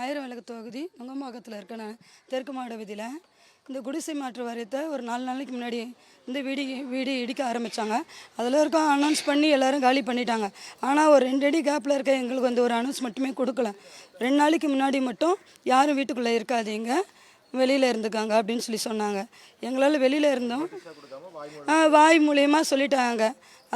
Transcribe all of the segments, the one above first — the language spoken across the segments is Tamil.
ஆயிரம் விளக்கு தொகுதி நுங்கம்பாக்கத்தில் இருக்க நான் தெற்கு மாவட்ட விதியில் இந்த குடிசை மாற்று வாரியத்தை ஒரு 4 நாளைக்கு முன்னாடி இந்த வீடு இடிக்க ஆரம்பித்தாங்க. அதில் இருக்க அனௌன்ஸ் பண்ணி எல்லோரும் காலி பண்ணிட்டாங்க. ஆனால் ஒரு 2 அடி கேப்பில் இருக்க எங்களுக்கு வந்து ஒரு அனௌன்ஸ் மட்டுமே கொடுக்கல. 2 நாளைக்கு முன்னாடி மட்டும் யாரும் வீட்டுக்குள்ளே இருக்காதீங்க, வெளியில் இருந்துக்காங்க அப்படின்னு சொன்னாங்க. எங்களால் வெளியில் இருந்தோம், வாய் மூலியமாக சொல்லிட்டாங்க.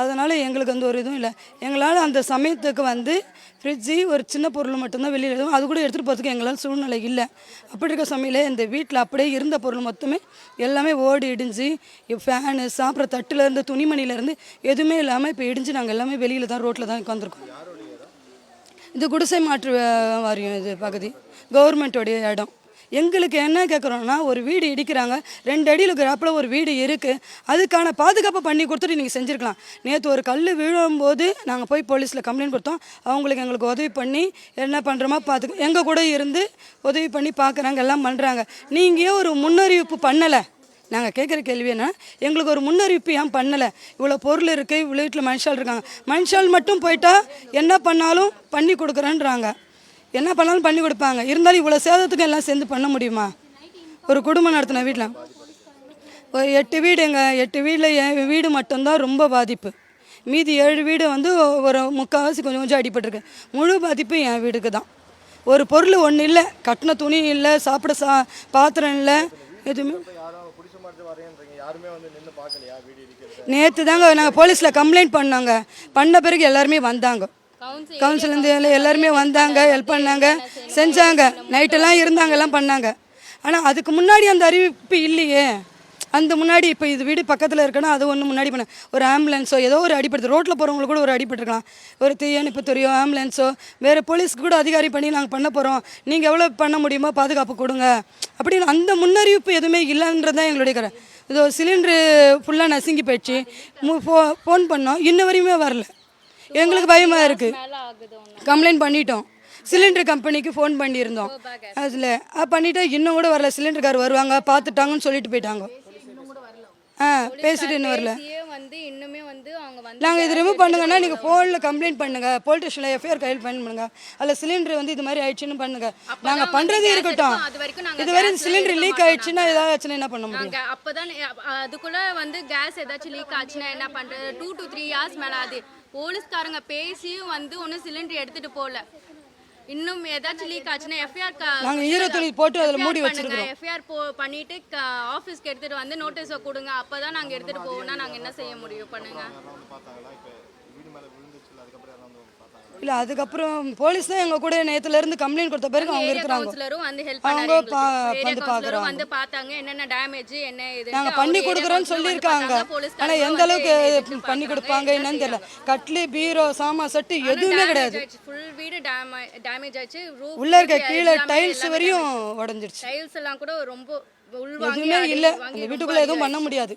அதனால் எங்களுக்கு வந்து ஒரு இதுவும் இல்லை. எங்களால் அந்த சமயத்துக்கு வந்து ஃப்ரிட்ஜு ஒரு சின்ன பொருள் மட்டும்தான் வெளியில் இருக்கும், அது கூட எடுத்துகிட்டு போகிறதுக்கு எங்களால் சூழ்நிலை இல்லை. அப்படி இருக்க சமையல் இந்த வீட்டில் அப்படியே இருந்த பொருள் மொத்தமே எல்லாமே ஓடி இடிஞ்சு, ஃபேனு, சாப்பிட்ற தட்டுலேருந்து துணிமணிலேருந்து எதுவுமே இல்லாமல் இப்போ இடிஞ்சு நாங்கள் எல்லாமே வெளியில் தான் ரோட்டில் தான் உட்காந்துருக்கோம். இது குடிசை மாற்று வாரியம், இது பகுதி கவர்மெண்ட்டோடைய இடம். எங்களுக்கு என்ன கேட்குறோன்னா, ஒரு வீடு இடிக்கிறாங்க, 2 அடியில் இருக்கிறப்பல ஒரு வீடு இருக்குது, அதுக்கான பாதுகாப்பு பண்ணி கொடுத்துட்டு நீங்கள் செஞ்சுருக்கலாம். நேற்று ஒரு கல் விழும்போது நாங்கள் போய் போலீஸில் கம்ப்ளைண்ட் கொடுத்தோம். எங்களுக்கு உதவி பண்ணி என்ன பண்ணுறோமா பார்த்துக்க, எங்கள் கூட இருந்து உதவி பண்ணி பார்க்குறாங்க, எல்லாம் பண்ணுறாங்க. நீங்கள் ஒரு முன்னறிவிப்பு பண்ணலை. நாங்கள் கேட்குற கேள்வி என்ன, எங்களுக்கு ஒரு முன்னறிவிப்பு ஏன் பண்ணலை? இவ்வளோ பொருள் இருக்குது, இவ்வளோ வீட்டில் மனுஷால் இருக்காங்க, மனுஷால் மட்டும் போயிட்டா என்ன பண்ணாலும் பண்ணி கொடுக்குறேன்றாங்க. என்ன பண்ணாலும் பண்ணி கொடுப்பாங்க. இருந்தாலும் இவ்வளோ சேதத்துக்கு எல்லாம் சேர்ந்து பண்ண முடியுமா? ஒரு குடும்பம் நடத்தின வீட்டில் ஒரு 8 வீடு, எங்கள் 8 வீட்டில் என் வீடு மட்டும்தான் ரொம்ப பாதிப்பு. மீதி 7 வீடு வந்து ஒரு முக்கால்வாசி கொஞ்சம் அடிபட்டிருக்கு. முழு பாதிப்பு என் வீடுக்கு தான். ஒரு பொருள் ஒன்றும் இல்லை, கட்டின துணி இல்லை, சாப்பிட பாத்திரம் இல்லை, எதுவுமே. நேற்று தாங்க நாங்கள் போலீஸில் கம்ப்ளைண்ட் பண்ணாங்க. பண்ண பிறகு எல்லாருமே வந்தாங்க, கவுன்சிலேருந்து எல்லாருமே வந்தாங்க, ஹெல்ப் பண்ணாங்க, செஞ்சாங்க, நைட்டெல்லாம் இருந்தாங்க, எல்லாம் பண்ணாங்க. ஆனால் அதுக்கு முன்னாடி அந்த அறிவிப்பு இல்லையே. அந்த முன்னாடி இப்போ இது வீடு பக்கத்தில் இருக்குன்னா அது ஒன்று முன்னாடி பண்ண, ஒரு ஆம்புலன்ஸோ ஏதோ ஒரு அடிபடுது, ரோட்டில் போகிறவங்களுக்கு கூட ஒரு அடிபட்டுருக்கலாம், ஒரு தீயணைப்பு துறையோ ஆம்புலன்ஸோ வேறு போலீஸ்க்கு கூட அதிகாரி பண்ணி நாங்கள் பண்ண போகிறோம், நீங்கள் எவ்வளோ பண்ண முடியுமோ பாதுகாப்பு கொடுங்க அப்படின்னு அந்த முன்னறிவிப்பு எதுவுமே இல்லைன்றதான் எங்களுடைய கரை. இது சிலிண்ட்ரு ஃபுல்லாக நசுங்கி போயிடுச்சு. ஃபோன் பண்ணோம், இன்ன வரையுமே வரல. எங்களுக்கு பயமாக இருக்குது. கம்ப்ளைண்ட் பண்ணிட்டோம், சிலிண்டர் கம்பெனிக்கு ஃபோன் பண்ணியிருந்தோம். அதில் பண்ணிவிட்டு இன்னும் கூட வரல. சிலிண்டர்கார் வருவாங்க பார்த்துட்டாங்கன்னு சொல்லிட்டு போயிட்டாங்க. பேசிட்டு இன்னும் வரல. நாங்கள் இது ரிமூவ் பண்ணுங்கன்னா நீங்கள் ஃபோனில் கம்ப்ளைண்ட் பண்ணுங்கள், போலீஸ் ஸ்டேஷனில் எஃப்ஐஆர் கையில் பண்ணுங்க. அதில் சிலிண்டர் வந்து இது மாதிரி ஆயிடுச்சுன்னு பண்ணுங்கள். நாங்கள் பண்ணுறது இருக்கட்டும். இதுவரை சிலிண்டர் லீக் ஆயிடுச்சுன்னா ஏதாவது ஆச்சுன்னா என்ன பண்ண முடியும்? அப்போ தான் அதுக்குள்ளே வந்து கேஸ் ஏதாச்சும் லீக் ஆச்சுன்னா என்ன பண்ணுறது? 2 to 3 hours மேலே ஆகுது. போலீஸ்காரங்க பேசியும் வந்து ஒன்றும் சிலிண்டர் எடுத்துகிட்டு போகல. இன்னும் ஏதாச்சும் லீக் ஆச்சுன்னா எஃப்ஐஆர் நாங்கள் ஈரத்துணி போட்டு அதில் மூடி வச்சிருக்கோம். எஃப்ஐஆர் பண்ணிட்டு ஆஃபீஸ்க்கு எடுத்துகிட்டு வந்து நோட்டீஸை கொடுங்க, அப்போ தான் நாங்கள் எடுத்துகிட்டு போவோம்னா நாங்கள் என்ன செய்ய முடியும்? பண்ணுங்க. இல்லை, அதுக்கப்புறம் போலீஸ் தான் எங்கள் கூட நேற்றுலேருந்து கம்ப்ளைண்ட் கொடுத்த பிறகு அவங்க இருக்கிறாங்க. அவங்க வந்து பார்க்குறாங்க, வந்து பார்த்தாங்க என்னென்ன டேமேஜ் என்ன இது நாங்கள் பண்ணி கொடுக்குறோன்னு சொல்லியிருக்காங்க. ஆனால் எந்த அளவுக்கு பண்ணி கொடுப்பாங்க என்னன்னு தெரியல. கட்லி, பீரோ, சாமா செட்டு எதுவுமே கிடையாது. ஃபுல் வீடு டேமேஜ் ஆச்சு. உள்ளே இருக்க கீழே டைல்ஸ் வரையும் உடஞ்சிருச்சு. டைல்ஸ் எல்லாம் கூட ரொம்ப எதுவுமே இல்லை. அந்த வீட்டுக்குள்ளே எதுவும் பண்ண முடியாது.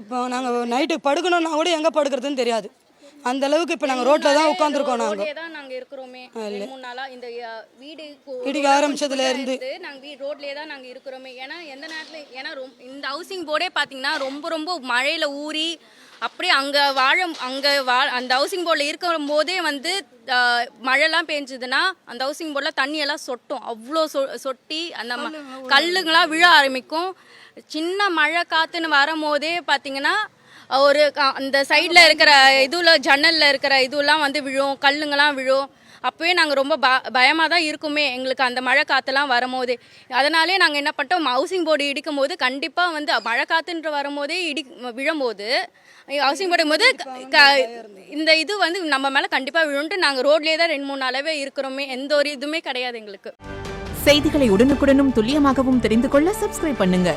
இப்போ நாங்கள் நைட்டு படுக்கணும்னா கூட எங்கே படுக்கிறதுன்னு தெரியாது. அந்த அளவுக்கு இப்போ நாங்கள் ரோட்டில் தான் உட்காந்துருக்கோம். நாங்கள் இருக்கிறோமே 3 நாளா இந்த வீடு இடிக்க ஆரம்பிச்சதுல இருந்து நாங்கள் ரோட்லேயே தான் நாங்கள் இருக்கிறோமே. ஏன்னா எந்த நேரத்தில், ஏன்னா இந்த ஹவுசிங் போர்டே பார்த்தீங்கன்னா ரொம்ப மழையில் ஊறி அப்படியே அந்த ஹவுசிங் போர்டில் இருக்கும் போதே வந்து மழைலாம் பெஞ்சதுன்னா அந்த ஹவுசிங் போர்டில் தண்ணியெல்லாம் சொட்டும். அவ்வளோ சொட்டி அந்த கல்லுங்களாம் விழ ஆரம்பிக்கும். சின்ன மழை காற்றுன்னு வரும்போதே பார்த்தீங்கன்னா ஒரு அந்த சைடில் இருக்கிற ஜன்னலில் இருக்கிற இதுலாம் வந்து விழும், கல்லுங்கெல்லாம் விழும். அப்போவே நாங்கள் ரொம்ப பயமாக தான் இருக்குமே எங்களுக்கு அந்த மழை காற்றுலாம் வரும்போதே. அதனாலே நாங்கள் என்ன பண்ணிட்டோம், ஹவுசிங் போர்டு இடிக்கும் போது கண்டிப்பாக வந்து மழை காற்றுன்ற வரும்போதே விழும்போது ஹவுசிங் போர்டும் போது இந்த இது வந்து நம்ம மேலே கண்டிப்பாக விழுன்ட்டு நாங்கள் ரோட்லேயே தான் 2-3 நாளாவே இருக்கிறோமே. எந்த ஒரு இதுவுமே கிடையாது எங்களுக்கு. செய்திகளை உடனுக்குடனும் துல்லியமாகவும் தெரிந்து கொள்ள சப்ஸ்கிரைப் பண்ணுங்க.